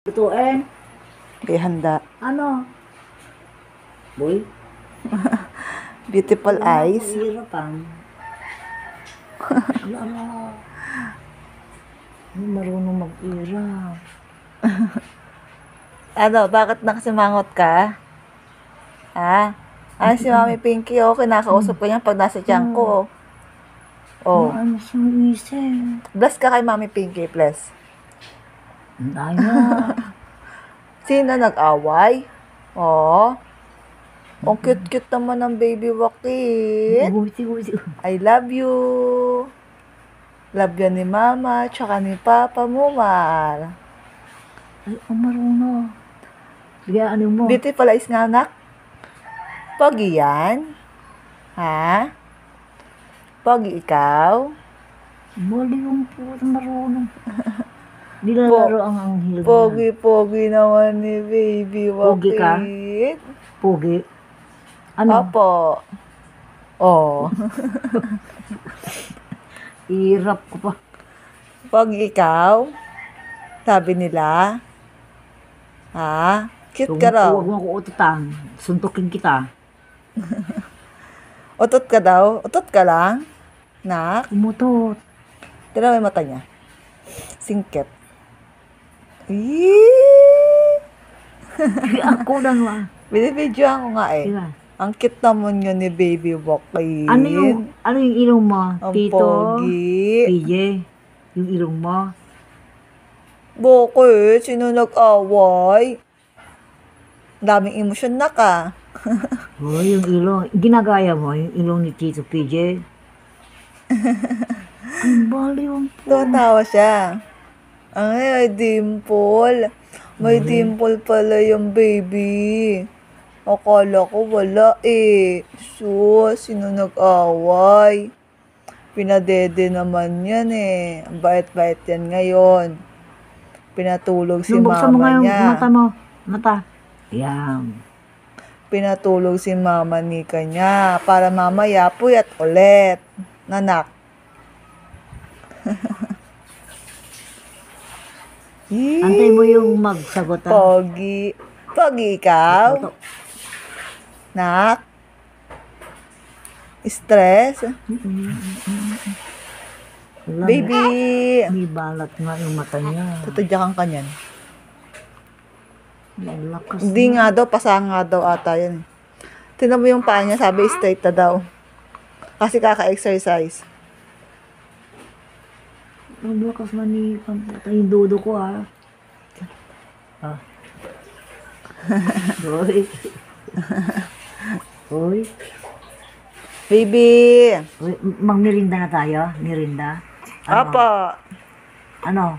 Lutuin. Okay, handa. Ano? Boy? Beautiful eyes. Hirapan. Ano? Hindi marunong mag-irap. Ano, bakit nakasimangot ka? Ha? Ay, si Mami Pinky, oh, kinakausap ko niya pag nasa tiyan ko. Oh. Ano siyang isip? Bless ka kay Mami Pinky, bless. Daya. Sino nag-away? Oh. Ang cute-cute naman ng baby Wakit. Gusi. I love you. Love yan ni Mama, tsaka ni Papa mo, Mar. Ay, marunong. Bigyan mo. Beautiful eyes nga, anak. Pogi yan? Ha? Pogi ikaw? Mali yung puto marunong. Nilalaro ang anghel. Pogi naman ni baby Pogi ka? Wakit. Pogi. Ano? Opo. Oh. Irap ko pa. Pogi ikaw? Sabi nila. Ha? Cute ka raw. Huwag mo ako ututan. Suntukin kita. Utot ka daw? Utot ka lang? Nak? Umutot. Tira mo yung mata niya. Singkit. Eee! Ako lang ba? Binibidyoan ko nga eh. Diba? Ang cute naman yun ni baby Wakit. Ano yung ilong mo? Ang Tito? pogi. PJ? Yung ilong mo? Bakit? Sino nag-away? Daming emosyon na ka. Oh, yung ilong. Ginagaya mo yung ilong ni Tito PJ? Ang baliw po. Tumatawa siya. Ay, may dimple. May dimple pala yung baby. Akala ko wala eh. Sino nag-away? Pinadede naman yan eh. Ang bait-bait yan ngayon. Pinatulog si Buksan mo nga mama yung niya. mata mo. Mata. Yan. Pinatulog si mama ni kanya para mamaya puyat ulit. Nanak. Antay mo yung magsagot. Pogi. Pogi ikaw? Nak? Stress? Baby! May balat nga yung mata niya. Tutudyakan ka niyan. Ang lakas. Hindi nga daw, pasa nga daw ata yan. Tingnan mo yung paa niya, sabi straight na daw. Kasi kaka-exercise. Ang lakas man ni yung dodo ko ah. Hoy. Hoy. Baby! Magmirinda na tayo? Mirinda? Apa! Ano?